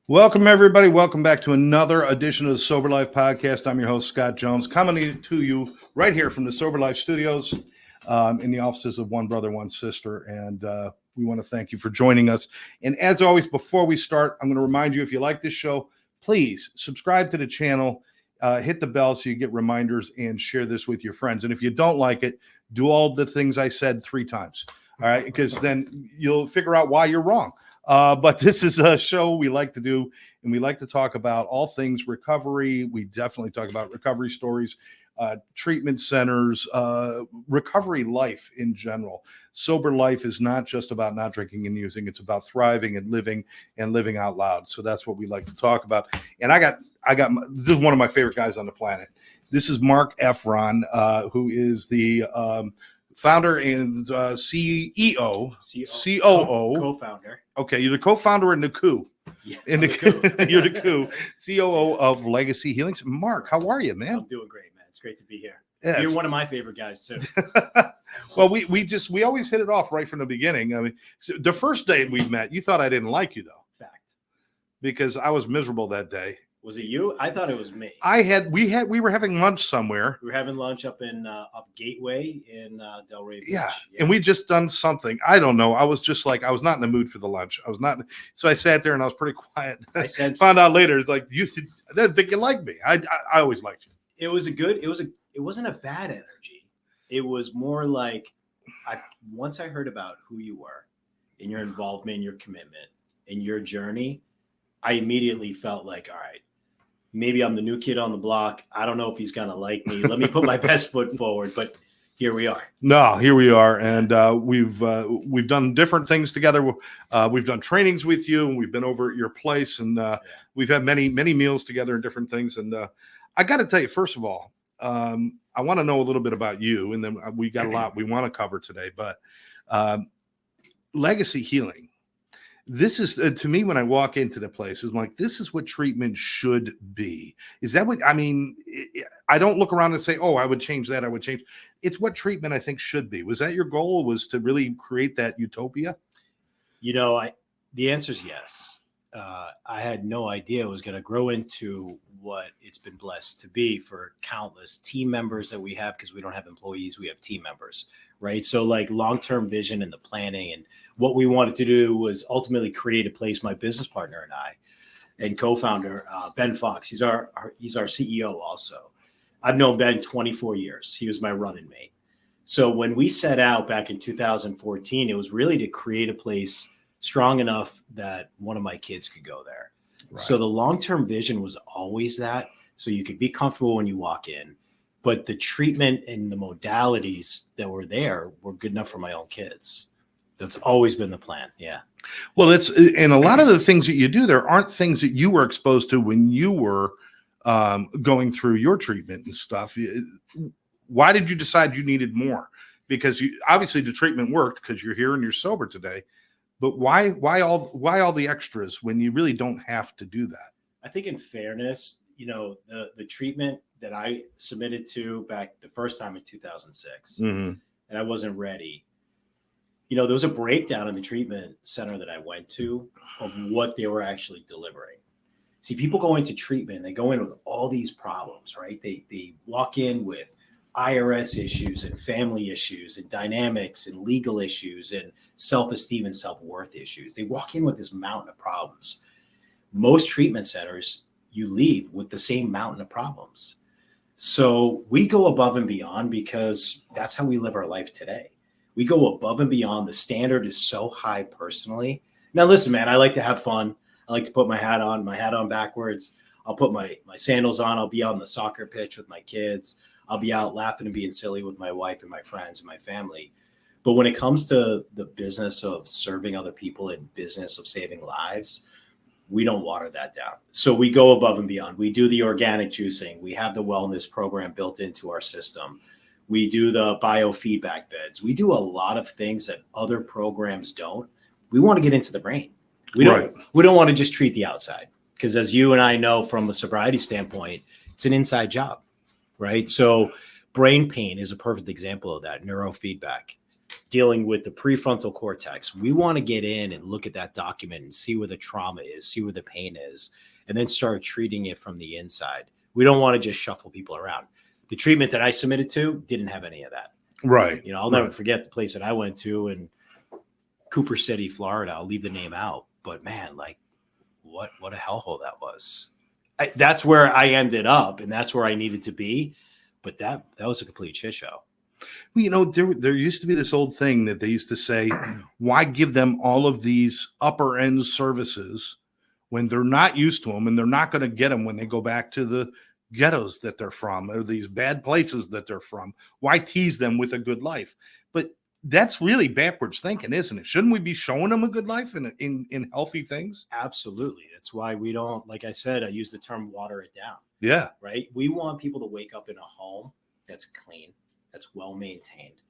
Welcome, everybody. Welcome back to another edition of the Sober Life Podcast. I'm your host, Scott Jones, coming to you right here from the Sober Life Studios in the offices of One Brother, One Sister. And we want to thank you for joining us. And as always, before we start, I'm going to remind you, if you like this show, please subscribe to the channel, hit the bell so you get reminders, and share this with your friends. And if you don't like it, do all the things I said 3 times. All right, because then you'll figure out why you're wrong. But this is a show we like to do, and we like to talk about all things recovery. We definitely talk about recovery stories, treatment centers, recovery life in general. Sober life is not just about not drinking and using. It's about thriving and living out loud. So that's what we like to talk about. And this is one of my favorite guys on the planet. This is Marc Effron, who is the founder and CEO, COO, co-founder. Okay, you're the co-founder in the coup. Yeah, You're the coup, COO of Legacy Healings. Marc, how are you, man? I'm doing great, man. It's great to be here. Yeah, You're one of my favorite guys too. Well, we always hit it off right from the beginning. I mean, so the first day we met, you thought I didn't like you though, Fact. because I was miserable that day. Was it you? I thought it was me. We were having lunch somewhere. We were having lunch up in up Gateway in Delray Beach. Yeah, and we just done something. I don't know. I was just like, I was not in the mood for the lunch. I was not. So I sat there and I was pretty quiet. I said, found out later. It's like, I didn't think you liked me. I always liked you. it wasn't a bad energy. It was more like once I heard about who you were and your involvement, your commitment, and your journey, I immediately felt like, all right, maybe I'm the new kid on the block. I don't know if he's going to like me. Let me put my best foot forward. But here we are. No, here we are. And we've done different things together. We've done trainings with you, and we've been over at your place, and we've had many meals together and different things. And I got to tell you, first of all, I want to know a little bit about you, and then we got a lot we want to cover today. But Legacy Healing. This is to me, when I walk into the place, is like, this is what treatment should be. Is that what I mean? I don't look around and say, oh, I would change that. I would change. It's what treatment I think should be. Was that your goal? Was to really create that utopia? The answer is yes. I had no idea it was going to grow into what it's been blessed to be for countless team members that we have, because we don't have employees, we have team members, right? So like long-term vision and the planning, and what we wanted to do was ultimately create a place, my business partner and I, and co-founder, Ben Fox, he's our CEO also. I've known Ben 24 years. He was my running mate. So when we set out back in 2014, it was really to create a place strong enough that one of my kids could go there. Right. So the long-term vision was always that, so you could be comfortable when you walk in, but the treatment and the modalities that were there were good enough for my own kids. That's always been the plan. Yeah. Well, and a lot of the things that you do there aren't things that you were exposed to when you were going through your treatment and stuff. Why did you decide you needed more? Because obviously the treatment worked because you're here and you're sober today. But why all the extras when you really don't have to do that? I think in fairness, the treatment that I submitted to back the first time in 2006, and I wasn't ready. There was a breakdown in the treatment center that I went to of what they were actually delivering. See, people go into treatment, they go in with all these problems, right? They walk in with IRS issues and family issues and dynamics and legal issues and self-esteem and self-worth issues. They walk in with this mountain of problems. Most treatment centers, you leave with the same mountain of problems. So we go above and beyond because that's how we live our life today. We go above and beyond. The standard is so high personally. Now, listen, man, I like to have fun. I like to put my hat on backwards. I'll put my sandals on. I'll be on the soccer pitch with my kids. I'll be out laughing and being silly with my wife and my friends and my family. But when it comes to the business of serving other people and business of saving lives, we don't water that down. So we go above and beyond. We do the organic juicing. We have the wellness program built into our system. We do the biofeedback beds. We do a lot of things that other programs don't. We want to get into the brain. We don't want to just treat the outside, because as you and I know from a sobriety standpoint, it's an inside job, right? So brain pain is a perfect example of that, neurofeedback. dealing with the prefrontal cortex. We want to get in and look at that document and see where the trauma is, see where the pain is, and then start treating it from the inside. We don't want to just shuffle people around. The treatment that I submitted to didn't have any of that. Right. You know, I'll never forget the place that I went to in Cooper City, Florida. I'll leave the name out, but man, like what a hellhole that was. That's where I ended up, and that's where I needed to be. But that was a complete shit show. Well, you know, there used to be this old thing that they used to say, why give them all of these upper end services when they're not used to them and they're not going to get them when they go back to the ghettos that they're from or these bad places that they're from? Why tease them with a good life? But that's really backwards thinking, isn't it? Shouldn't we be showing them a good life in healthy things? Absolutely. That's why we don't, like I said, I use the term water it down. Yeah. Right. We want people to wake up in a home that's clean, that's well maintained,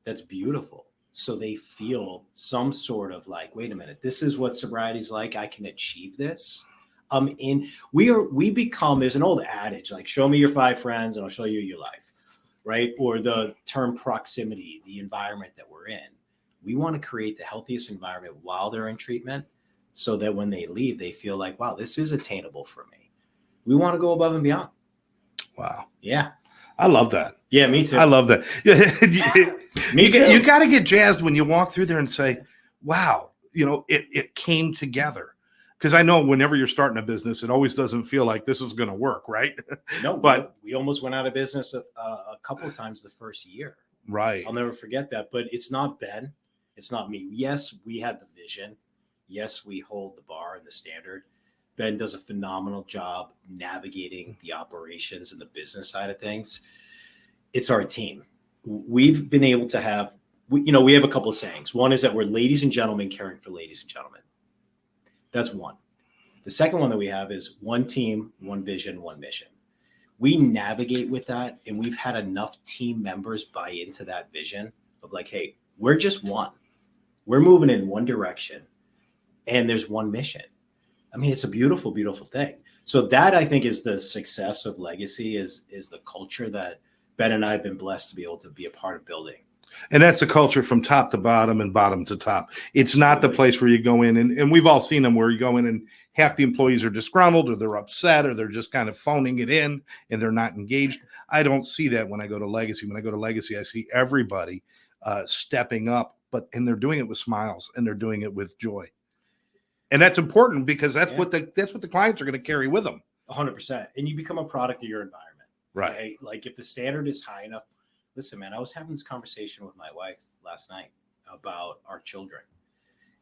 that's beautiful. So they feel some sort of like, wait a minute, this is what sobriety's like. I can achieve this. We become, there's an old adage, like, show me your 5 friends and I'll show you your life. Right. Or the term proximity, the environment that we're in. We want to create the healthiest environment while they're in treatment so that when they leave, they feel like, wow, this is attainable for me. We want to go above and beyond. Wow. Yeah. I love that. Yeah, me too. I love that. Me too. You got to get jazzed when you walk through there and say, wow, you know, it came together. Because I know whenever you're starting a business, it always doesn't feel like this is going to work, right? No, but we almost went out of business a couple of times the first year. Right. I'll never forget that. But it's not Ben. It's not me. Yes, we had the vision. Yes, we hold the bar and the standard. Ben does a phenomenal job navigating the operations and the business side of things. It's our team. We've been able to have, we have a couple of sayings. One is that we're ladies and gentlemen caring for ladies and gentlemen. That's one. The second one that we have is one team, one vision, one mission. We navigate with that, and we've had enough team members buy into that vision of like, hey, we're just one. We're moving in one direction, and there's one mission. I mean, it's a beautiful, beautiful thing. So that, I think, is the success of Legacy, is the culture that Ben and I have been blessed to be able to be a part of building. And that's the culture from top to bottom and bottom to top. It's not the place where you go in, and we've all seen them where you go in and half the employees are disgruntled or they're upset or they're just kind of phoning it in and they're not engaged. I don't see that when I go to Legacy. When I go to Legacy, I see everybody stepping up, and they're doing it with smiles and they're doing it with joy. And that's important because that's what the clients are going to carry with them. 100%. And you become a product of your environment. Right. Like if the standard is high enough. Listen, man, I was having this conversation with my wife last night about our children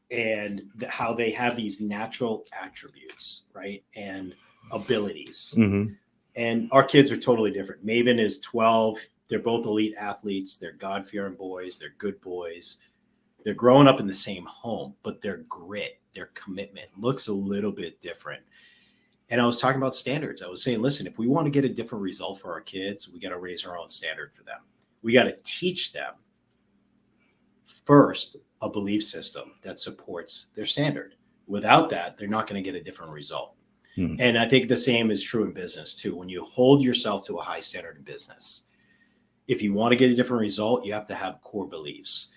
and how they have these natural attributes, right? And abilities. Mm-hmm. And our kids are totally different. Maven is 12. They're both elite athletes. They're God-fearing boys. They're good boys. They're growing up in the same home, but their grit, their commitment looks a little bit different. And I was talking about standards. I was saying, listen, if we want to get a different result for our kids, we got to raise our own standard for them. We got to teach them first a belief system that supports their standard. Without that, they're not going to get a different result. Mm-hmm. And I think the same is true in business too. When you hold yourself to a high standard in business, if you want to get a different result, you have to have core beliefs.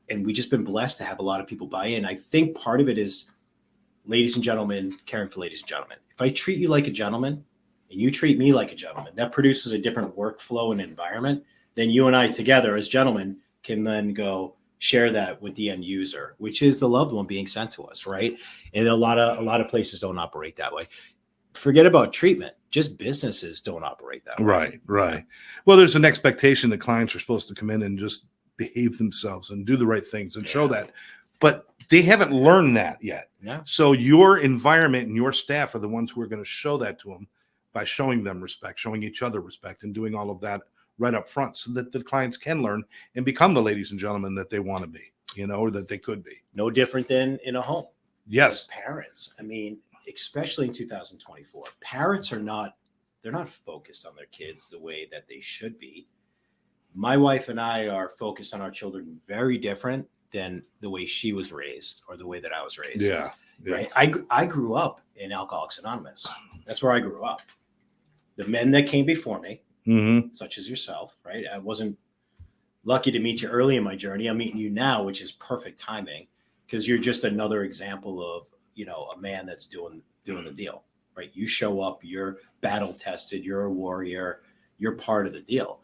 And we've just been blessed to have a lot of people buy in. I think part of it is ladies and gentlemen, caring for ladies and gentlemen. If I treat you like a gentleman and you treat me like a gentleman, that produces a different workflow and environment. Then you and I together as gentlemen can then go share that with the end user, which is the loved one being sent to us, right? And a lot of places don't operate that way. Forget about treatment. Just businesses don't operate that way. Right. Well, there's an expectation that clients are supposed to come in and just behave themselves and do the right things and show that. But they haven't learned that yet. Yeah. So your environment and your staff are the ones who are going to show that to them by showing them respect, showing each other respect, and doing all of that right up front so that the clients can learn and become the ladies and gentlemen that they want to be, or that they could be. No different than in a home. Yes. As parents. I mean, especially in 2024, parents they're not focused on their kids the way that they should be. My wife and I are focused on our children very different than the way she was raised or the way that I was raised. Yeah. Right. I grew up in Alcoholics Anonymous. That's where I grew up. The men that came before me, such as yourself, right? I wasn't lucky to meet you early in my journey. I'm meeting you now, which is perfect timing because you're just another example of, a man that's doing the deal, right? You show up, you're battle tested, you're a warrior, you're part of the deal.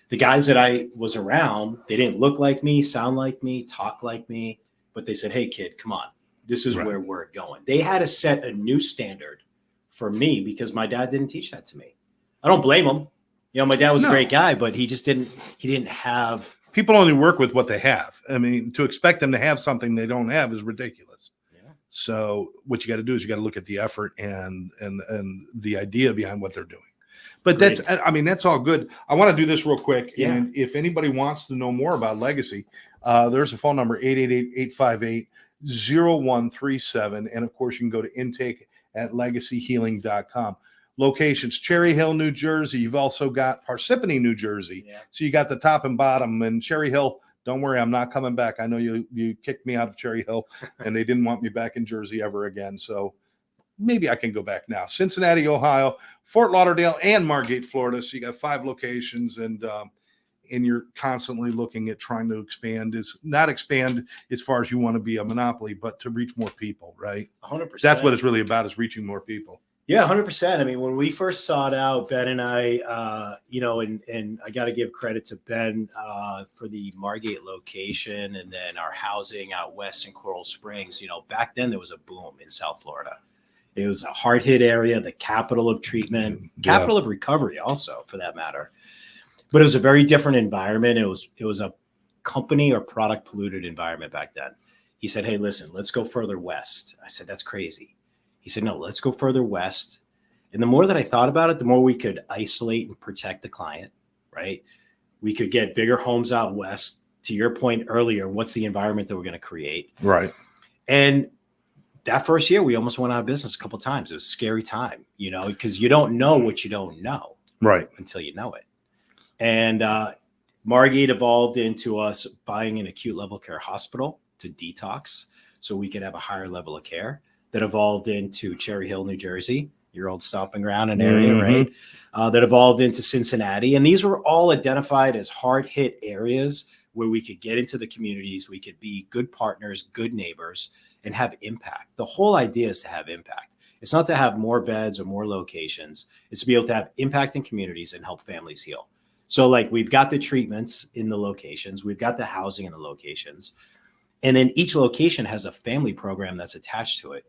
The guys that I was around, they didn't look like me, sound like me, talk like me, but they said, hey kid, come on. This is where we're going. They had to set a new standard for me because my dad didn't teach that to me. I don't blame him. My dad was a great guy, but he didn't have. People only work with what they have. I mean, to expect them to have something they don't have is ridiculous. Yeah. So what you got to do is you got to look at the effort and the idea behind what they're doing. But Great. that's all good. I want to do this real quick. Yeah. And if anybody wants to know more about Legacy, there's a phone number, 888-858-0137. And of course, you can go to intake at legacyhealing.com. Locations, Cherry Hill, New Jersey. You've also got Parsippany, New Jersey. Yeah. So you got the top and bottom. And Cherry Hill, don't worry, I'm not coming back. I know you kicked me out of Cherry Hill, and they didn't want me back in Jersey ever again. So maybe I can go back now. Cincinnati, Ohio, Fort Lauderdale, and Margate, Florida. So you got 5 locations, and you're constantly looking at trying to expand. It's not expand as far as you want to be a monopoly, but to reach more people, right? 100%. That's what it's really about, is reaching more people. Yeah, 100%. I mean, when we first sought out, Ben and I, and I got to give credit to Ben for the Margate location and then our housing out west in Coral Springs. Back then there was a boom in South Florida. It was a hard hit area, the capital of treatment, capital of recovery also, for that matter. But it was a very different environment. It was a company or product polluted environment back then. He said, hey, listen, let's go further west. I said, that's crazy. He said, no, let's go further west. And the more that I thought about it, the more we could isolate and protect the client, right? We could get bigger homes out west. To your point earlier, what's the environment that we're going to create? Right. And that first year, we almost went out of business a couple of times. It was a scary time, because you don't know what you don't know. Right. Until you know it. And Margate evolved into us buying an acute level care hospital to detox so we could have a higher level of care. That evolved into Cherry Hill, New Jersey, your old stomping ground and area, right? That evolved into Cincinnati. And these were all identified as hard hit areas where we could get into the communities. We could be good partners, good neighbors, and have impact. The whole idea is to have impact. It's not to have more beds or more locations. It's to be able to have impact in communities and help families heal. So we've got the treatments in the locations. We've got the housing in the locations. And then each location has a family program that's attached to it.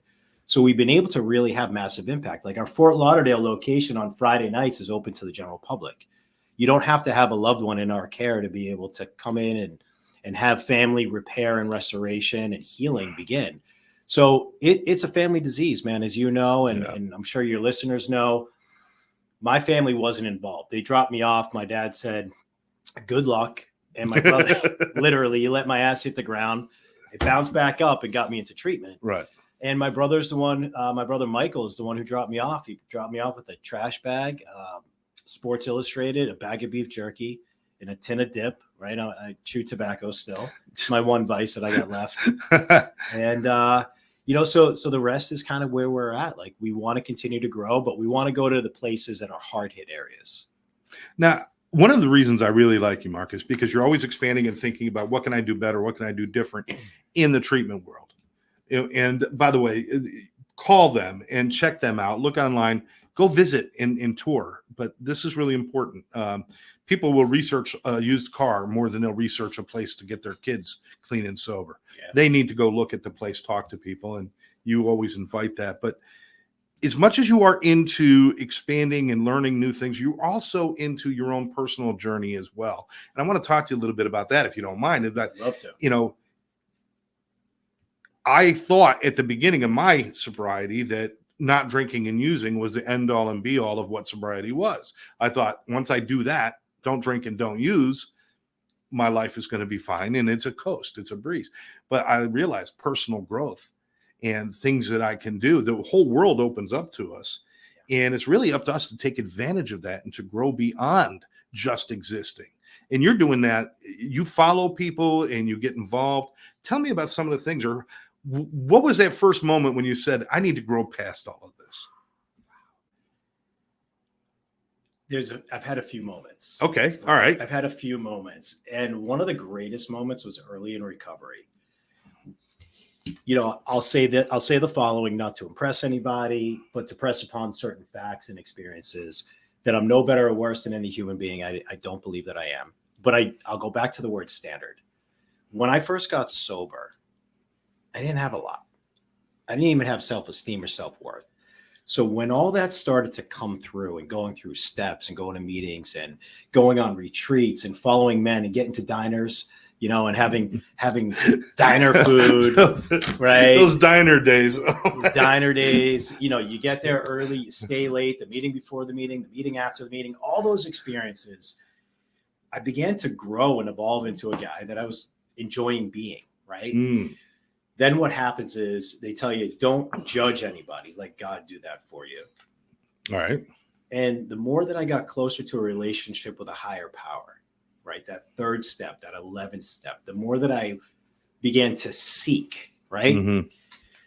So we've been able to really have massive impact. Like our Fort Lauderdale location on Friday nights is open to the general public. You don't have to have a loved one in our care to be able to come in and have family repair and restoration and healing begin. So it's a family disease, man, as you know, and I'm sure your listeners know. My family wasn't involved. They dropped me off. My dad said, good luck. And my brother, literally, he let my ass hit the ground. It bounced back up and got me into treatment. Right. And my brother's the one, my brother Michael is the one who dropped me off. He dropped me off with a trash bag, Sports Illustrated, a bag of beef jerky, and a tin of dip, right? I chew tobacco still. It's my one vice that I got left. And, so the rest is kind of where we're at. We want to continue to grow, but we want to go to the places that are hard hit areas. Now, one of the reasons I really like you, Mark, is because you're always expanding and thinking about what can I do better? What can I do different in the treatment world? And by the way, call them and check them out. Look online, go visit and tour. But this is really important. People will research a used car more than they'll research a place to get their kids clean and sober. Yeah. They need to go look at the place, talk to people, and you always invite that. But as much as you are into expanding and learning new things, you're also into your own personal journey as well. And I want to talk to you a little bit about that, if you don't mind. I'd love to. I thought at the beginning of my sobriety that not drinking and using was the end all and be all of what sobriety was. I thought once I do that, don't drink and don't use, my life is going to be fine. And it's a coast, it's a breeze. But I realized personal growth and things that I can do, the whole world opens up to us. And it's really up to us to take advantage of that and to grow beyond just existing. And you're doing that. You follow people and you get involved. Tell me about some of the things, or what was that first moment when you said, I need to grow past all of this? I've had a few moments. Okay. All right. I've had a few moments. And one of the greatest moments was early in recovery. I'll say the following, not to impress anybody, but to press upon certain facts and experiences that I'm no better or worse than any human being. I don't believe that I am, but I'll go back to the word standard. When I first got sober, I didn't have a lot. I didn't even have self-esteem or self-worth. So when all that started to come through and going through steps and going to meetings and going on retreats and following men and getting to diners, and having diner food, right? Those diner days. Diner days, you get there early, you stay late, the meeting before the meeting after the meeting, all those experiences, I began to grow and evolve into a guy that I was enjoying being, right? Then what happens is they tell you, don't judge anybody. Let God do that for you. All right. And the more that I got closer to a relationship with a higher power, right? That third step, that 11th step, the more that I began to seek, right?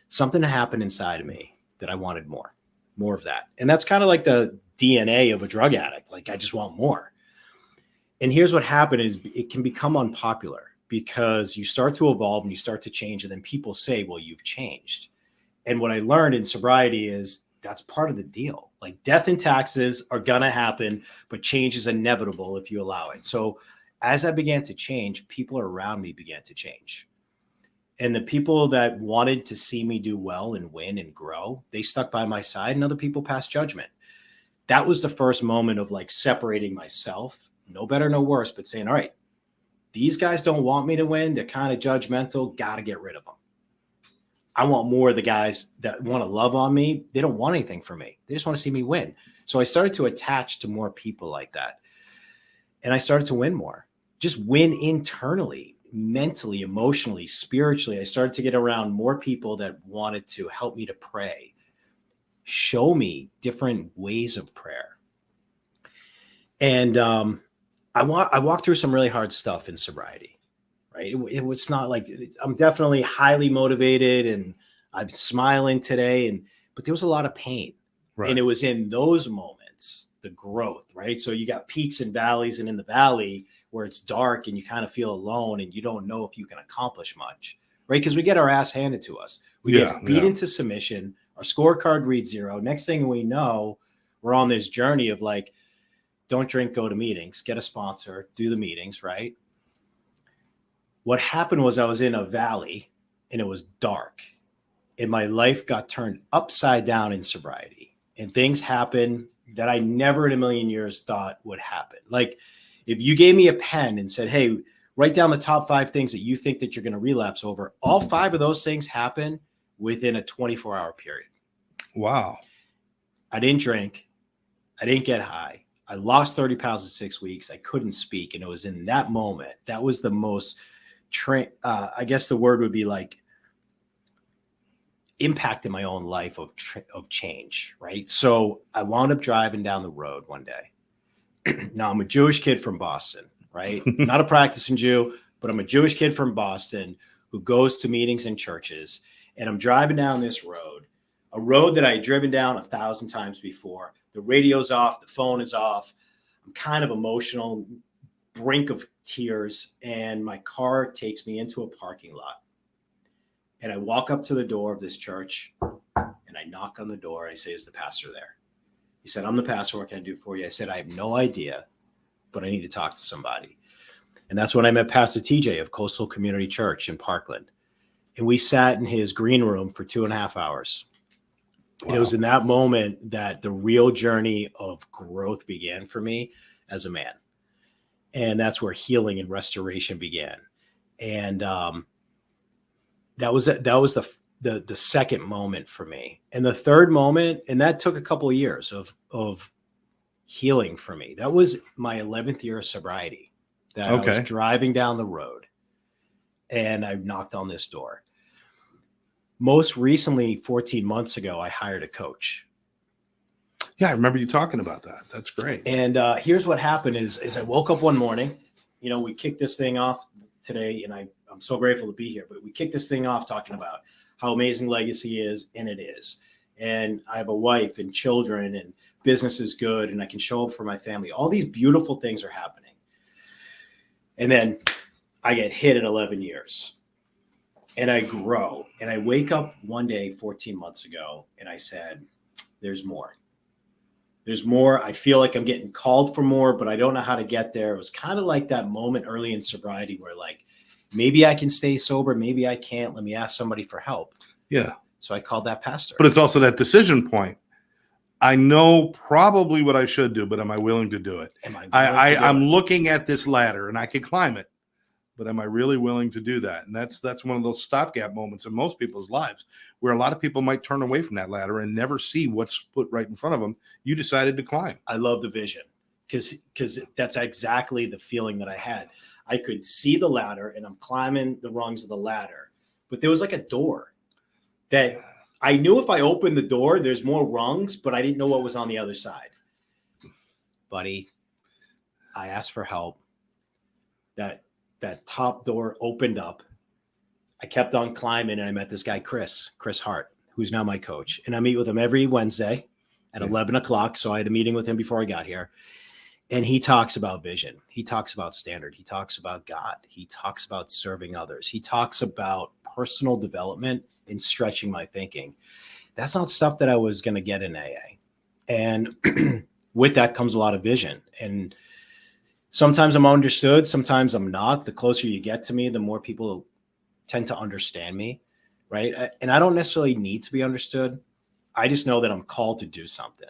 Something happened inside of me that I wanted more of that. And that's kind of like the DNA of a drug addict. Like, I just want more. And here's what happened is it can become unpopular because you start to evolve and you start to change. And then people say, well, you've changed. And what I learned in sobriety is that's part of the deal. Like, death and taxes are going to happen, but change is inevitable if you allow it. So as I began to change, people around me began to change. And the people that wanted to see me do well and win and grow, they stuck by my side, and other people passed judgment. That was the first moment of like separating myself, no better, no worse, but saying, all right, these guys don't want me to win. They're kind of judgmental. Got to get rid of them. I want more of the guys that want to love on me. They don't want anything from me. They just want to see me win. So I started to attach to more people like that. And I started to win more, just win internally, mentally, emotionally, spiritually. I started to get around more people that wanted to help me to pray, show me different ways of prayer. And I walked through some really hard stuff in sobriety, right? It was not like, I'm definitely highly motivated and I'm smiling today, but there was a lot of pain. Right. And it was in those moments, the growth, right? So you got peaks and valleys, and in the valley where it's dark and you kind of feel alone and you don't know if you can accomplish much, right? Because we get our ass handed to us. We get beat into submission. Our scorecard reads 0. Next thing we know, we're on this journey of like, don't drink, go to meetings, get a sponsor, do the meetings, right? What happened was I was in a valley and it was dark and my life got turned upside down in sobriety, and things happened that I never in a million years thought would happen. Like, if you gave me a pen and said, hey, write down the top 5 things that you think that you're going to relapse over, all 5 of those things happen within a 24-hour period. Wow. I didn't drink. I didn't get high. I lost 30 pounds in 6 weeks. I couldn't speak. And it was in that moment, that was the most, I guess the word would be like, impact in my own life of change, right? So I wound up driving down the road one day. Now, I'm a Jewish kid from Boston, right? Not a practicing Jew, but I'm a Jewish kid from Boston who goes to meetings in churches. And I'm driving down this road, a road that I had driven down 1,000 times before. The radio's off, the phone is off. I'm kind of emotional, brink of tears. And my car takes me into a parking lot. And I walk up to the door of this church and I knock on the door. I say, is the pastor there? He said, I'm the pastor. What can I do for you? I said, I have no idea, but I need to talk to somebody. And that's when I met Pastor TJ of Coastal Community Church in Parkland. And we sat in his green room for 2.5 hours. Wow. And it was in that moment that the real journey of growth began for me as a man. And that's where healing and restoration began. And that was the second moment for me. And the third moment, and that took a couple of years of healing for me. That was my 11th year of sobriety, that I was driving down the road and I knocked on this door. Most recently, 14 months ago, I hired a coach. Yeah, I remember you talking about that. That's great. And here's what happened is I woke up one morning, we kicked this thing off today, and I'm so grateful to be here, but we kicked this thing off talking about how amazing legacy is, and it is. and I have a wife and children and business is good and I can show up for my family. All these beautiful things are happening. And then I get hit at 11 years and I grow and I wake up one day 14 months ago and I said, there's more. There's more. I feel like I'm getting called for more, but I don't know how to get there. It was kind of like that moment early in sobriety where like, maybe I can stay sober. Maybe I can't. Let me ask somebody for help. Yeah. So I called that pastor. But it's also that decision point. I know probably what I should do, but am I willing to do it? I'm looking at this ladder and I can climb it, but am I really willing to do that? And that's one of those stopgap moments in most people's lives where a lot of people might turn away from that ladder and never see what's put right in front of them. You decided to climb. I love the vision because that's exactly the feeling that I had. I could see the ladder and I'm climbing the rungs of the ladder, but there was like a door that I knew if I opened the door, there's more rungs, but I didn't know what was on the other side. Buddy, I asked for help. That top door opened up. I kept on climbing and I met this guy, Chris Hart, who's now my coach. And I meet with him every Wednesday at 11 o'clock. So I had a meeting with him before I got here. And he talks about vision. He talks about standard. He talks about God. He talks about serving others. He talks about personal development and stretching my thinking. That's not stuff that I was going to get in AA. And with that comes a lot of vision. And sometimes I'm understood. Sometimes I'm not. The closer you get to me, the more people tend to understand me. Right. And I don't necessarily need to be understood. I just know that I'm called to do something.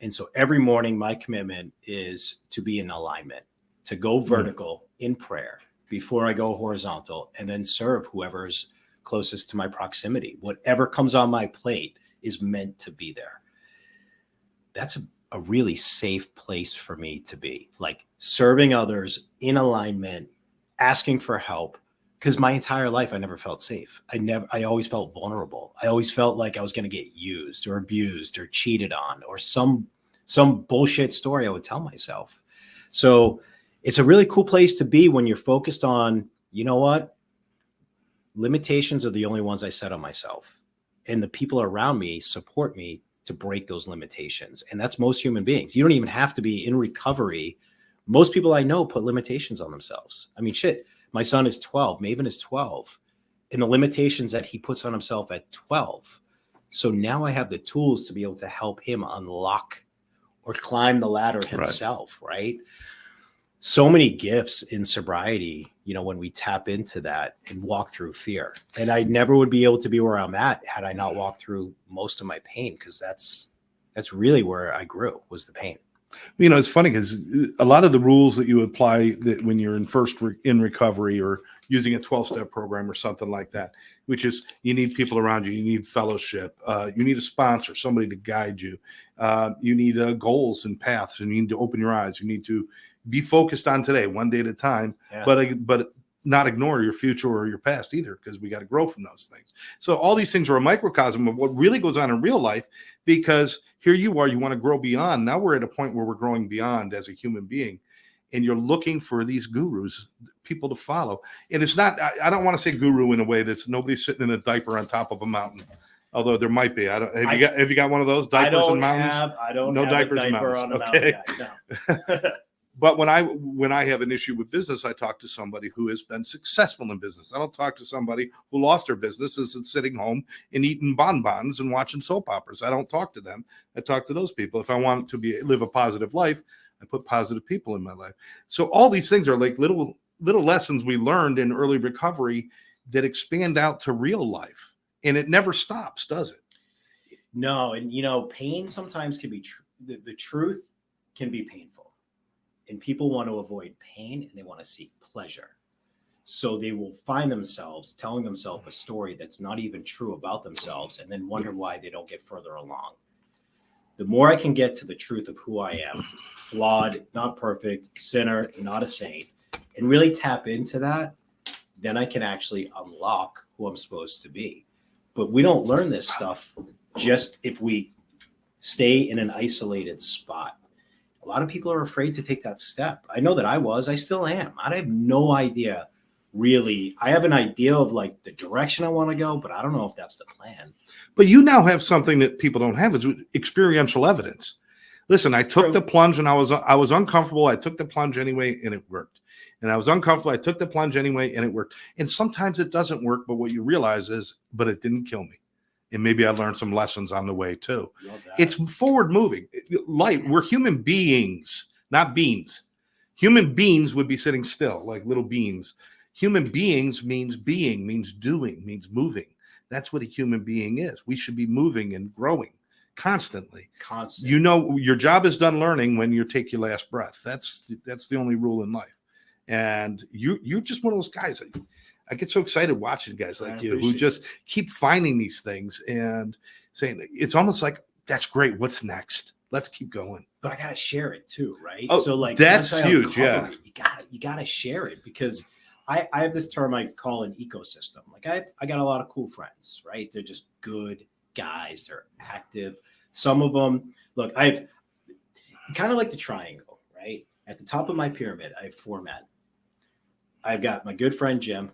And so every morning, my commitment is to be in alignment, to go vertical in prayer before I go horizontal, and then serve whoever's closest to my proximity. Whatever comes on my plate is meant to be there. That's a really safe place for me to be, like serving others in alignment, asking for help. Because my entire life, I never felt safe. I always felt vulnerable. I always felt like I was going to get used or abused or cheated on or some bullshit story I would tell myself. So it's a really cool place to be when you're focused on, you know what? Limitations are the only ones I set on myself. And the people around me support me to break those limitations. And that's most human beings. You don't even have to be in recovery. Most people I know put limitations on themselves. I mean, shit. My son is 12. Maven is 12. And the limitations that he puts on himself at 12. So now I have the tools to be able to help him unlock or climb the ladder himself, right? So many gifts in sobriety, you know, when we tap into that and walk through fear. And I never would be able to be where I'm at had I not walked through most of my pain, because that's really where I grew, was the pain. You know, it's funny because a lot of the rules that you apply that when you're in recovery or using a 12-step program or something like that, which is you need people around you, you need fellowship, you need a sponsor, somebody to guide you, you need goals and paths, and you need to open your eyes, you need to be focused on today, one day at a time, but not ignore your future or your past either, because we got to grow from those things. So all these things are a microcosm of what really goes on in real life, because here you are, you want to grow beyond. Now we're at a point where we're growing beyond as a human being, and you're looking for these gurus, people to follow. And it's not, I don't want to say guru in a way that's nobody's sitting in a diaper on top of a mountain. Although there might be. Have you got one of those diapers and mountains? I don't have diapers a diaper and mountains. On a mountain. No. But when I have an issue with business, I talk to somebody who has been successful in business. I don't talk to somebody who lost their business and is sitting home and eating bonbons and watching soap operas. I don't talk to them. I talk to those people. If I want to live a positive life, I put positive people in my life. So all these things are like little lessons we learned in early recovery that expand out to real life. And it never stops, does it? No. And, you know, pain sometimes can be true. The truth can be painful. And people want to avoid pain and they want to seek pleasure. So they will find themselves telling themselves a story that's not even true about themselves and then wonder why they don't get further along. The more I can get to the truth of who I am, flawed, not perfect, sinner, not a saint, and really tap into that, then I can actually unlock who I'm supposed to be. But we don't learn this stuff just if we stay in an isolated spot. A lot of people are afraid to take that step. I know that I was. I still am. I have no idea really, I have an idea of like the direction I want to go, but I don't know if that's the plan. But you now have something that people don't have is experiential evidence. Listen, I took True. the plunge and I was uncomfortable. I took the plunge anyway and it worked. And I was uncomfortable. I took the plunge anyway and it worked. And sometimes it doesn't work, but what you realize is, but it didn't kill me. And maybe I learned some lessons on the way too. Love that. It's forward moving. Light. We're human beings, not beings. Human beings would be sitting still like little beans. Human beings means being, means doing, means moving. That's what a human being is. We should be moving and growing constantly. You know, your job is done learning when you take your last breath. That's the only rule in life. And you're just one of those guys. I get so excited watching guys like you who just keep finding these things and saying, it's almost like, that's great. What's next? Let's keep going. But I gotta share it too, right? Oh, so like that's huge. Yeah, you gotta share it, because I have this term I call an ecosystem. Like I got a lot of cool friends, right? They're just good guys. They're active. Some of them, look, I've kind of like the triangle, right? At the top of my pyramid, I have 4 men. I've got my good friend Jim.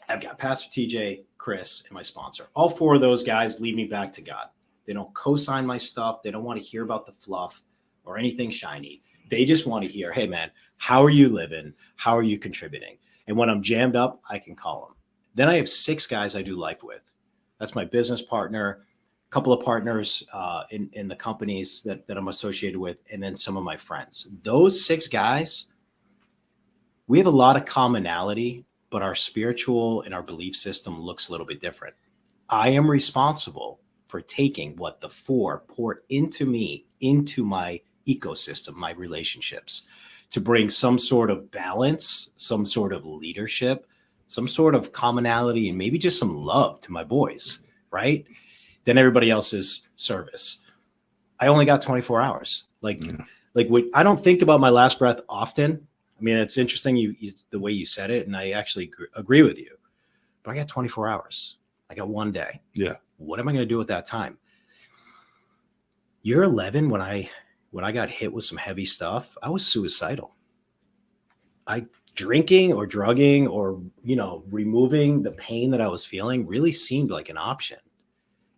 I've got Pastor TJ, Chris, and my sponsor. All 4 of those guys lead me back to God. They don't co-sign my stuff. They don't want to hear about the fluff or anything shiny. They just want to hear, hey, man, how are you living? How are you contributing? And when I'm jammed up, I can call them. Then I have 6 guys I do life with. That's my business partner, a couple of partners in the companies that I'm associated with, and then some of my friends. Those 6 guys, we have a lot of commonality, but our spiritual and our belief system looks a little bit different. I am responsible for taking what the 4 pour into me, into my ecosystem, my relationships, to bring some sort of balance, some sort of leadership, some sort of commonality, and maybe just some love to my boys, right? Then everybody else's service. I only got 24 hours. Like I don't think about my last breath often. I mean, it's interesting the way you said it, and I actually agree with you. But I got 24 hours. I got 1 day. Yeah. What am I going to do with that time? Year 11, when I got hit with some heavy stuff, I was suicidal. Drinking or drugging or, removing the pain that I was feeling really seemed like an option.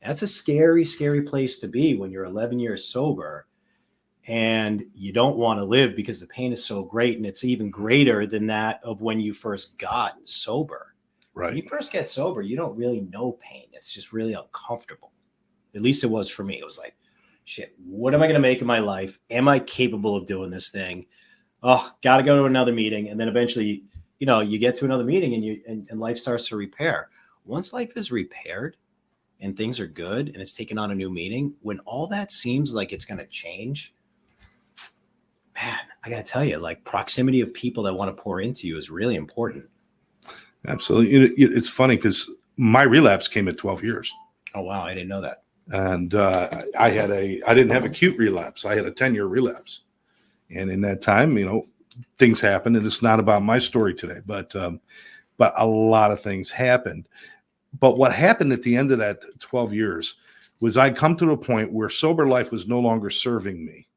That's a scary, scary place to be when you're 11 years sober and you don't want to live because the pain is so great. And it's even greater than that of when you first got sober. Right. When you first get sober, you don't really know pain. It's just really uncomfortable. At least it was for me. It was like, shit, what am I going to make of my life? Am I capable of doing this thing? Oh, got to go to another meeting. And then eventually, you get to another meeting and life starts to repair. Once life is repaired and things are good and it's taken on a new meaning, when all that seems like it's going to change, man, I got to tell you, like proximity of people that want to pour into you is really important. Absolutely. It's funny because my relapse came at 12 years. Oh, wow. I didn't know that. And I didn't have acute relapse. I had a 10-year relapse. And in that time, things happened, and it's not about my story today, but a lot of things happened. But what happened at the end of that 12 years was I come to a point where sober life was no longer serving me,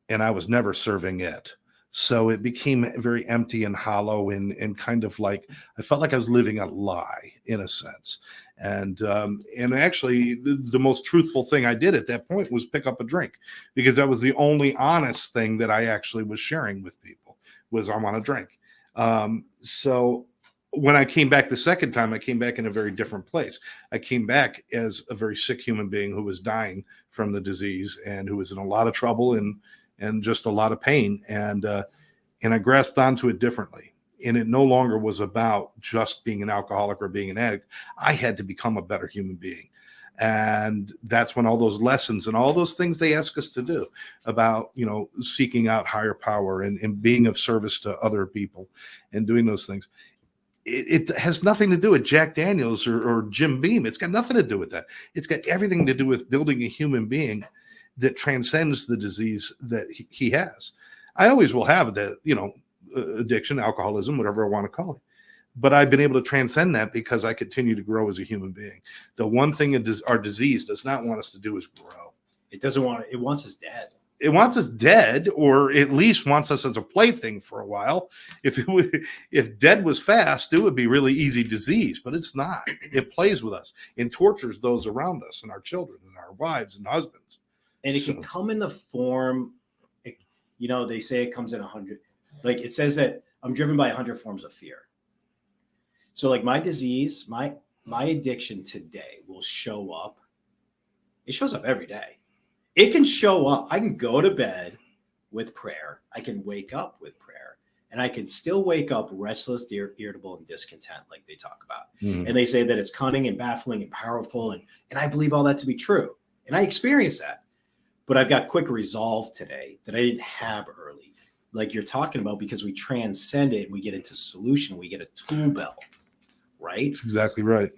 and I was never serving it. So it became very empty and hollow and kind of like I felt like I was living a lie in a sense. And actually, the most truthful thing I did at that point was pick up a drink, because that was the only honest thing that I actually was sharing with people was I want a drink. So when I came back the second time, I came back in a very different place. I came back as a very sick human being who was dying from the disease and who was in a lot of trouble and just a lot of pain. And I grasped onto it differently. And it no longer was about just being an alcoholic or being an addict. I had to become a better human being. And that's when all those lessons and all those things they ask us to do about, seeking out higher power and being of service to other people and doing those things. It has nothing to do with Jack Daniels or Jim Beam. It's got nothing to do with that. It's got everything to do with building a human being that transcends the disease that he has. I always will have that, addiction, alcoholism, whatever I want to call it. But I've been able to transcend that because I continue to grow as a human being. The one thing our disease does not want us to do is grow. It doesn't want it wants us dead. it wants us dead, or at least wants us as a plaything for a while. If dead was fast, it would be really easy disease, but it's not. It plays with us and tortures those around us and our children and our wives and husbands. And it can come in the form, they say it comes in 100. Like it says that I'm driven by 100 forms of fear. So like my disease, my addiction today will show up. It shows up every day. It can show up. I can go to bed with prayer. I can wake up with prayer, and I can still wake up restless, irritable, and discontent, like they talk about. Mm-hmm. And they say that it's cunning and baffling and powerful. And I believe all that to be true. And I experience that. But I've got quick resolve today that I didn't have early, like you're talking about, because we transcend it and we get into solution. We get a tool belt, right? That's exactly right.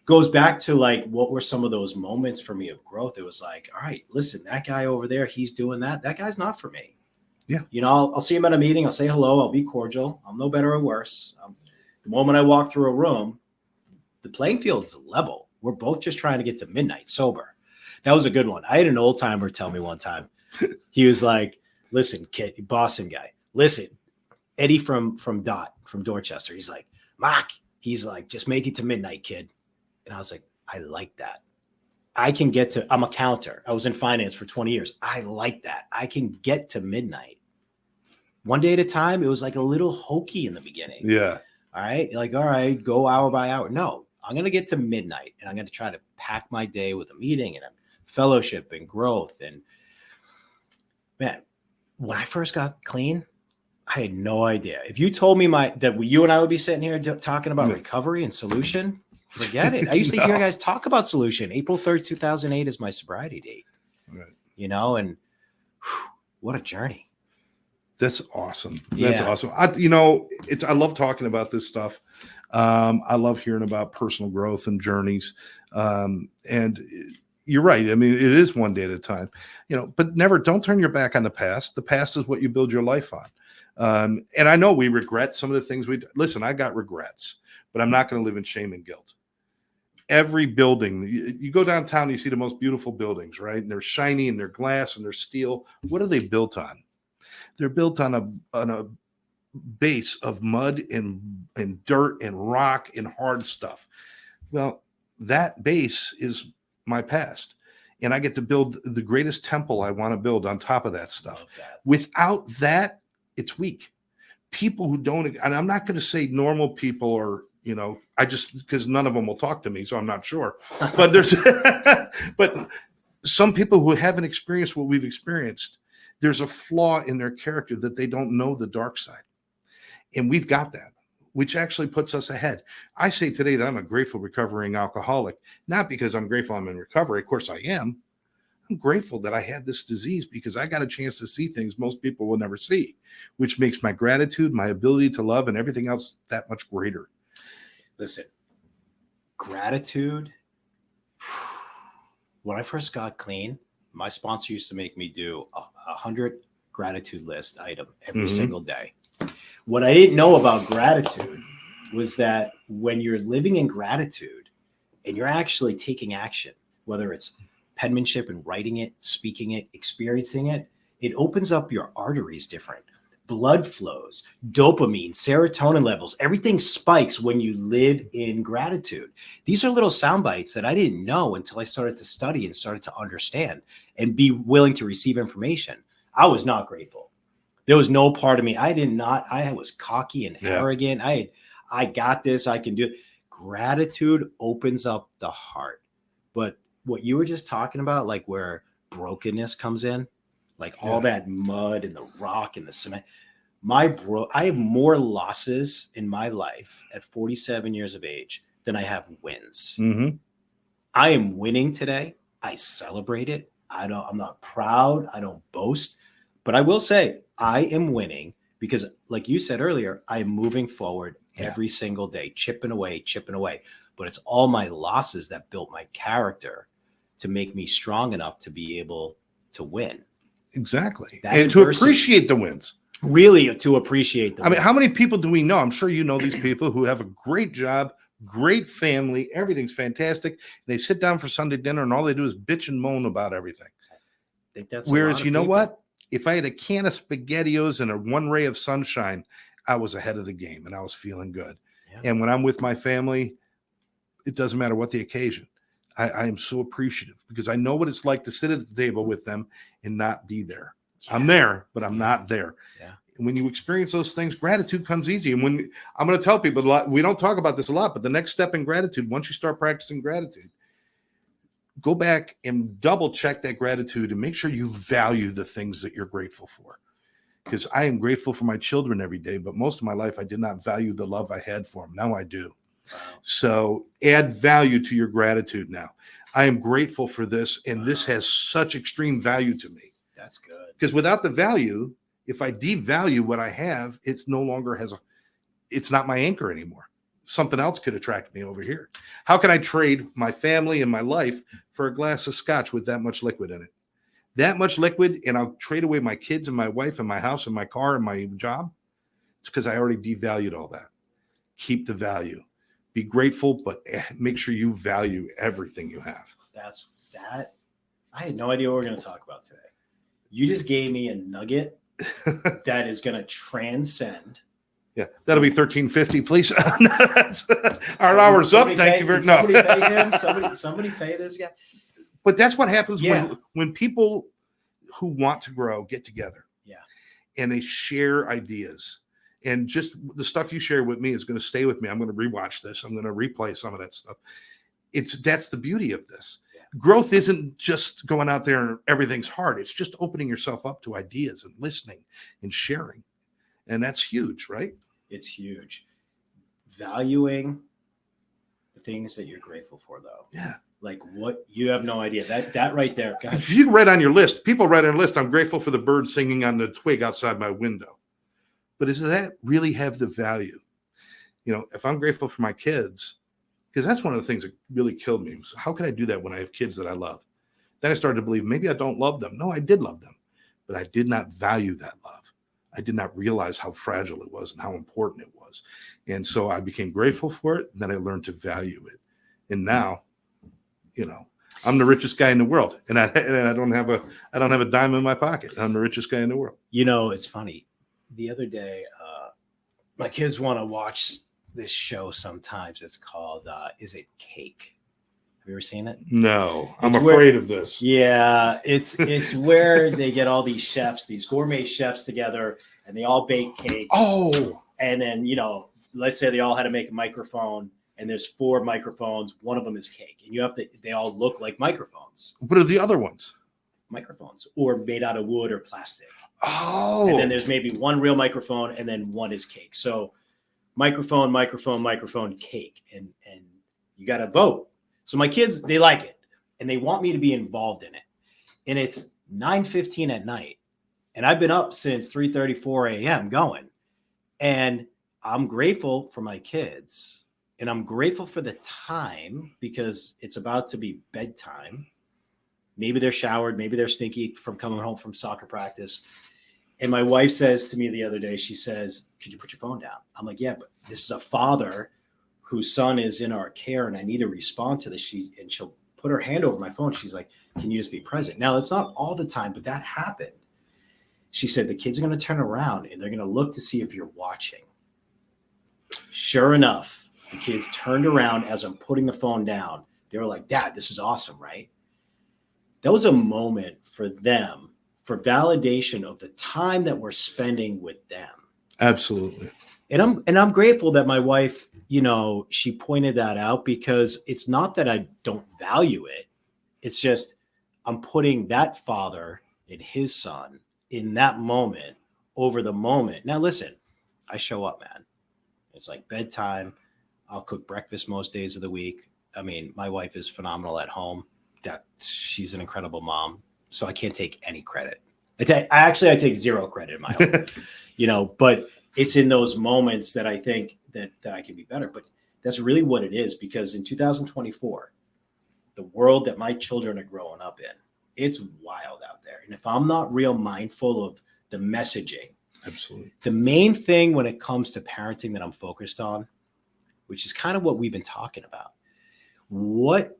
Goes back to like, what were some of those moments for me of growth? It was like, all right, listen, that guy over there, he's doing that. That guy's not for me. Yeah. I'll see him at a meeting. I'll say hello. I'll be cordial. I'm no better or worse. The moment I walk through a room, the playing field is level. We're both just trying to get to midnight sober. That was a good one. I had an old timer tell me one time. He was like, listen, kid, Boston guy, listen, Eddie from Dorchester. He's like, Mark, he's like, just make it to midnight, kid. And I was like, I like that. I'm a counter. I was in finance for 20 years. I like that. I can get to midnight. One day at a time. It was like a little hokey in the beginning. Yeah. All right. Like, all right, go hour by hour. No, I'm going to get to midnight and I'm going to try to pack my day with a meeting and a fellowship and growth. And man, when I first got clean, I had no idea. If you told me that you and I would be sitting here talking about recovery and solution, forget it. I used to hear guys talk about solution. April 3rd, 2008 is my sobriety date. Right. And what a journey. That's awesome. That's awesome. I love talking about this stuff. I love hearing about personal growth and journeys. And you're right. I mean, it is one day at a time, but don't turn your back on the past. The past is what you build your life on. And I know we regret some of the things listen, I got regrets, but I'm not going to live in shame and guilt. Every building, you go downtown, you see the most beautiful buildings, right? And they're shiny and they're glass and they're steel. What are they built on? They're built on a base of mud and dirt and rock and hard stuff. Well, that base is my past. And I get to build the greatest temple I want to build on top of that stuff. Without that, it's weak. People who don't, and I'm not going to say normal people or, because none of them will talk to me, so I'm not sure. But but some people who haven't experienced what we've experienced, there's a flaw in their character that they don't know the dark side. And we've got that, which actually puts us ahead. I say today that I'm a grateful recovering alcoholic, not because I'm grateful I'm in recovery. Of course I am. I'm grateful that I had this disease because I got a chance to see things most people will never see, which makes my gratitude, my ability to love, and everything else that much greater. Listen, gratitude. When I first got clean, my sponsor used to make me do 100 gratitude list item every single day. What I didn't know about gratitude was that when you're living in gratitude and you're actually taking action, whether it's penmanship and writing it, speaking it, experiencing it, it opens up your arteries different. Blood flows, dopamine, serotonin levels, everything spikes when you live in gratitude. These are little sound bites that I didn't know until I started to study and started to understand and be willing to receive information. I was not grateful. There was no part of me. I was cocky and arrogant. I got this. I can do it. Gratitude opens up the heart. But what you were just talking about, like where brokenness comes in, like all that mud and the rock and the cement. I have more losses in my life at 47 years of age than I have wins. Mm-hmm. I am winning today. I celebrate it. I'm not proud. I don't boast, but I will say I am winning because, like you said earlier, I am moving forward every single day, chipping away. But it's all my losses that built my character to make me strong enough to be able to win. Exactly. And to appreciate the wins. Really, to appreciate them. I mean, how many people do we know? I'm sure you know these people who have a great job, great family, everything's fantastic. They sit down for Sunday dinner and all they do is bitch and moan about everything. I think that's whereas, you know what? If I had a can of SpaghettiOs and a one ray of sunshine, I was ahead of the game and I was feeling good. Yeah. And when I'm with my family, it doesn't matter what the occasion. I am so appreciative because I know what it's like to sit at the table with them and not be there. Yeah. I'm there, but I'm not there. Yeah. And when you experience those things, gratitude comes easy. And when I'm going to tell people a lot, we don't talk about this a lot, but the next step in gratitude, once you start practicing gratitude, go back and double check that gratitude and make sure you value the things that you're grateful for. Because I am grateful for my children every day, but most of my life I did not value the love I had for them. Now I do. Wow. So add value to your gratitude now. I am grateful for this, and this has such extreme value to me. That's good. Because without the value, if I devalue what I have, it's no longer it's not my anchor anymore. Something else could attract me over here. How can I trade my family and my life for a glass of scotch with that much liquid in it? That much liquid, and I'll trade away my kids and my wife and my house and my car and my job? It's because I already devalued all that. Keep the value. Be grateful, but make sure you value everything you have. That. I had no idea what we were going to talk about today. You just gave me a nugget that is going to transcend. Yeah, that'll be $13.50, please. Our hour's up. Thank you very much. Somebody pay him. Somebody pay this guy. But that's what happens Yeah. when people who want to grow get together. Yeah. And they share ideas. And just the stuff you share with me is going to stay with me. I'm going to rewatch this. I'm going to replay some of that stuff. That's the beauty of this. Yeah. Growth isn't just going out there and everything's hard. It's just opening yourself up to ideas and listening and sharing. And that's huge, right? It's huge. Valuing the things that you're grateful for, though. Yeah. Like what you have no idea. That right there. God. You can write on your list. People write on a list, I'm grateful for the bird singing on the twig outside my window. But does that really have the value? You know, if I'm grateful for my kids, because that's one of the things that really killed me. So how can I do that when I have kids that I love? Then I started to believe maybe I don't love them. No, I did love them, but I did not value that love. I did not realize how fragile it was and how important it was. And so I became grateful for it. And then I learned to value it. And now, you know, I'm the richest guy in the world, and I don't have a dime in my pocket. I'm the richest guy in the world. You know, it's funny. The other day, my kids want to watch this show sometimes. It's called Is It Cake? Have you ever seen it? No, I'm afraid of this. Yeah, it's where they get all these chefs, these gourmet chefs together, and they all bake cakes. Oh. And then, you know, let's say they all had to make a microphone, and there's 4 microphones. One of them is cake. And they all look like microphones. What are the other ones? Microphones, or made out of wood or plastic. Oh. And then there's maybe one real microphone, and then one is cake. So microphone, cake. And you got to vote. So my kids, they like it, and they want me to be involved in it. And it's 9:15 at night, and I've been up since 3:34 a.m. going. And I'm grateful for my kids, and I'm grateful for the time because it's about to be bedtime. Maybe they're showered, maybe they're stinky from coming home from soccer practice. And my wife says to me the other day, she says, "Could you put your phone down?" I'm like, "Yeah, but this is a father whose son is in our care, and I need to respond to this." She'll put her hand over my phone. She's like, "Can you just be present?" Now, it's not all the time, but that happened. She said, "The kids are going to turn around, and they're going to look to see if you're watching." Sure enough, the kids turned around as I'm putting the phone down. They were like, "Dad, this is awesome, right?" That was a moment for them, for validation of the time that we're spending with them. Absolutely. And I'm grateful that my wife, you know, she pointed that out, because it's not that I don't value it. It's just I'm putting that father and his son in that moment over the moment. Now, listen, I show up, man. It's like bedtime. I'll cook breakfast most days of the week. I mean, my wife is phenomenal at home. She's an incredible mom. So I can't take any credit. I take zero credit in my home, you know, but it's in those moments that I think that I can be better. But that's really what it is, because in 2024, the world that my children are growing up in, it's wild out there. And if I'm not real mindful of the messaging, absolutely, the main thing when it comes to parenting that I'm focused on, which is kind of what we've been talking about, what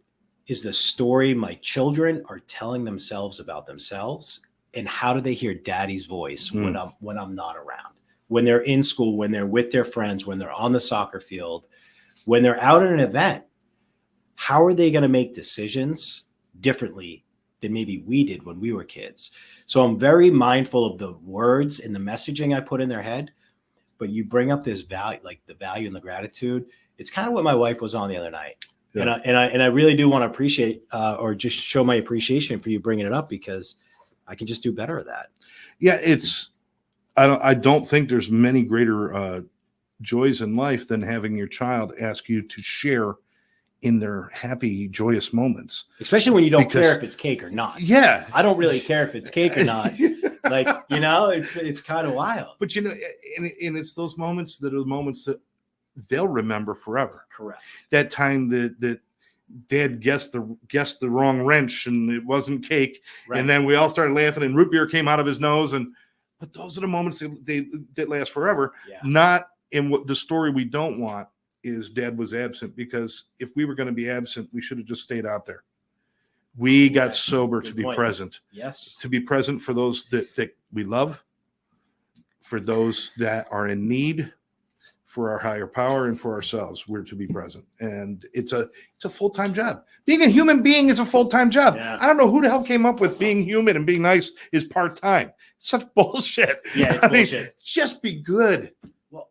is the story my children are telling themselves about themselves, And how do they hear daddy's voice when I'm not around? When they're in school, when they're with their friends, when they're on the soccer field, when they're out at an event, how are they going to make decisions differently than maybe we did when we were kids? So I'm very mindful of the words and the messaging I put in their head. But you bring up this value, like the value and the gratitude. It's kind of what my wife was on the other night. Yeah. And I really do want to appreciate or just show my appreciation for you bringing it up, because I can just do better at that. Yeah, I don't think there's many greater joys in life than having your child ask you to share in their happy, joyous moments. Especially when you don't care if it's cake or not. Yeah. I don't really care if it's cake or not. Like, it's kind of wild. But, and it's those moments that are the moments that they'll remember forever. Correct. That time that Dad guessed the wrong wrench and it wasn't cake. Right. And then we all started laughing and root beer came out of his nose. But those are the moments that last forever. Yeah. Not in what the story we don't want is Dad was absent, because if we were going to be absent, we should have just stayed out there. We got sober to be present. Yes. To be present for those that we love, for those that are in need, for our higher power, and for ourselves. We're to be present. And it's a full-time job. Being a human being is a full-time job. Yeah. I don't know who the hell came up with being human and being nice is part-time. It's such bullshit. Yeah, it's bullshit. Just be good. Well,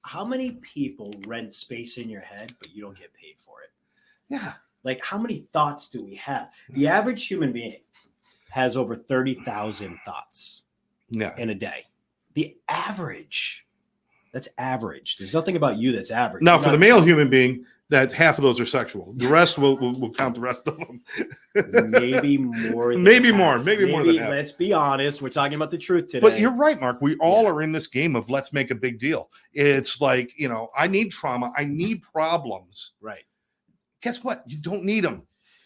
how many people rent space in your head, but you don't get paid for it? Yeah. Like, how many thoughts do we have? The average human being has over 30,000 thoughts in a day. The average. That's average. There's nothing about you that's average. Now, for the male human being, that half of those are sexual. The rest we'll count the rest of them. Maybe more. Maybe more than half. Let's be honest. We're talking about the truth today. But you're right, Mark. We all are in this game of let's make a big deal. It's like, I need trauma. I need problems. Right. Guess what? You don't need them.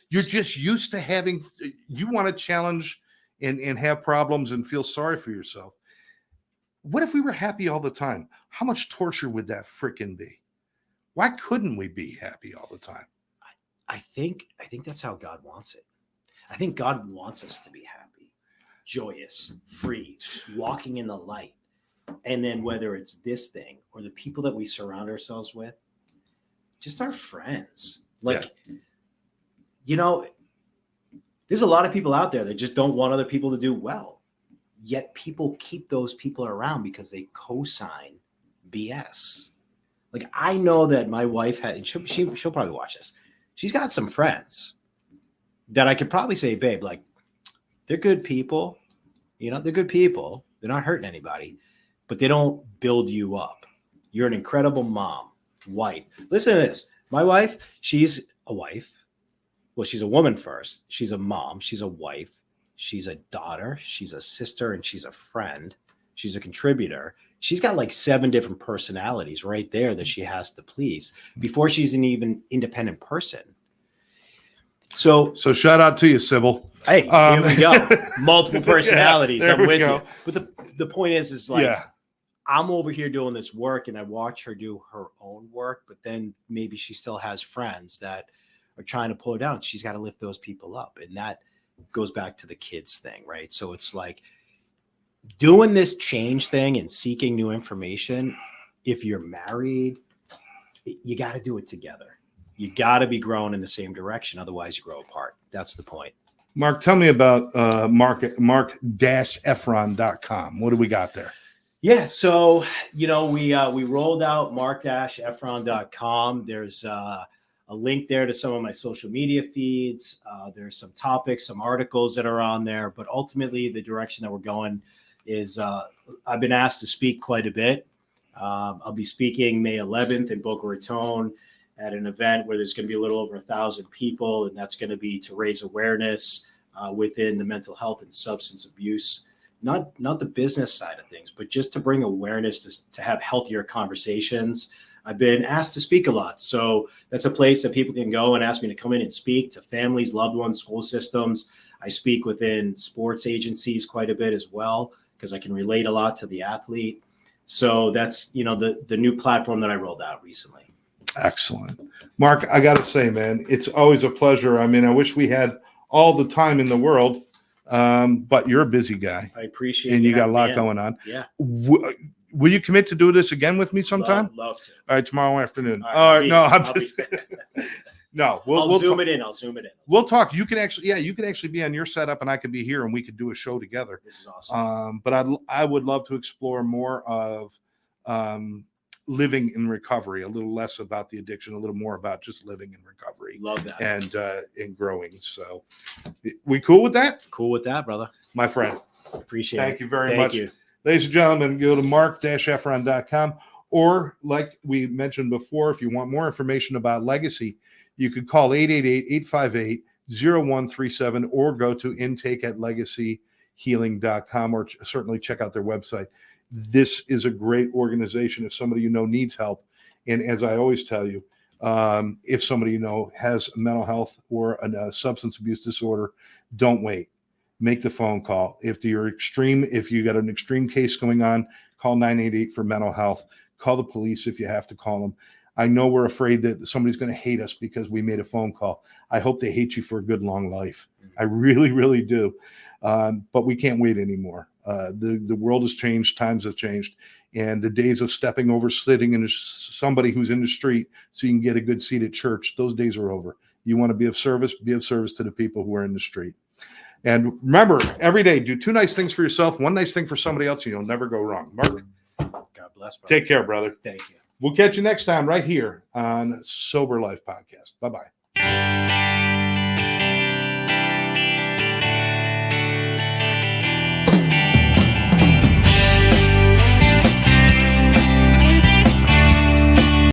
You're just used to having, you want to challenge and have problems and feel sorry for yourself. What if we were happy all the time? How much torture would that freaking be? Why couldn't we be happy all the time? I think that's how God wants it. I think God wants us to be happy, joyous, free, walking in the light. And then whether it's this thing or the people that we surround ourselves with, just our friends. Like, there's a lot of people out there that just don't want other people to do well. Yet people keep those people around because they co-sign BS. Like, I know that my wife she'll probably watch this. She's got some friends that I could probably say, babe, like, they're good people. They're good people. They're not hurting anybody, but they don't build you up. You're an incredible mom, wife. Listen to this. My wife, she's a wife. Well, she's a woman first. She's a mom. She's a wife. She's a daughter. She's a sister, and she's a friend. She's a contributor. She's got like 7 different personalities right there that she has to please before she's an even independent person. So shout out to you, Sybil. Hey, here we go. Multiple personalities. I'm with you. But the point is like, I'm over here doing this work and I watch her do her own work, but then maybe she still has friends that are trying to pull her down. She's got to lift those people up. And that goes back to the kids thing, right? So it's like doing this change thing and seeking new information. If you're married, you got to do it together. You got to be growing in the same direction. Otherwise you grow apart. That's the point. Mark, tell me about Marc-Effron.com. What do we got there? Yeah. So, we rolled out Marc-Effron.com. There's a link there to some of my social media feeds. There's some topics, some articles that are on there, but ultimately the direction that we're going is I've been asked to speak quite a bit. I'll be speaking May 11th in Boca Raton at an event where there's going to be a little over 1,000 people. And that's going to be to raise awareness within the mental health and substance abuse, not the business side of things, but just to bring awareness to have healthier conversations. I've been asked to speak a lot. So that's a place that people can go and ask me to come in and speak to families, loved ones, school systems. I speak within sports agencies quite a bit as well, because I can relate a lot to the athlete. So that's, the new platform that I rolled out recently. Excellent. Mark, I got to say, man, it's always a pleasure. I mean, I wish we had all the time in the world But you're a busy guy I appreciate and you got a having lot me in. going on. Yeah. Will you commit to do this again with me sometime? Love to. All right, tomorrow afternoon. All right, No, I'll be- no. I'll zoom talk. it in. I'll zoom it in. We'll talk. You can actually be on your setup, and I could be here, and we could do a show together. This is awesome. But I would love to explore more of living in recovery, a little less about the addiction, a little more about just living in recovery. Love that. And growing. So, we cool with that? Cool with that, brother. My friend. Appreciate it. Thank you very Thank much. you. Ladies and gentlemen, go to marc-effron.com, or like we mentioned before, if you want more information about Legacy, you could call 888-858-0137 or go to intake@legacyhealing.com, or certainly check out their website. This is a great organization if somebody you know needs help. And as I always tell you, if somebody you know has mental health or a substance abuse disorder, don't wait. Make the phone call. If you got an extreme case going on, call 988 for mental health. Call the police if you have to call them. I know we're afraid that somebody's going to hate us because we made a phone call. I hope they hate you for a good long life. I really, really do. But we can't wait anymore. The world has changed. Times have changed. And the days of stepping over, sitting in somebody who's in the street so you can get a good seat at church, those days are over. You want to be of service to the people who are in the street. And remember, every day, do 2 nice things for yourself, 1 nice thing for somebody else, and you'll never go wrong. Mark, God bless, brother. take care, brother. Thank you. We'll catch you next time right here on Sober Life Podcast. Bye-bye.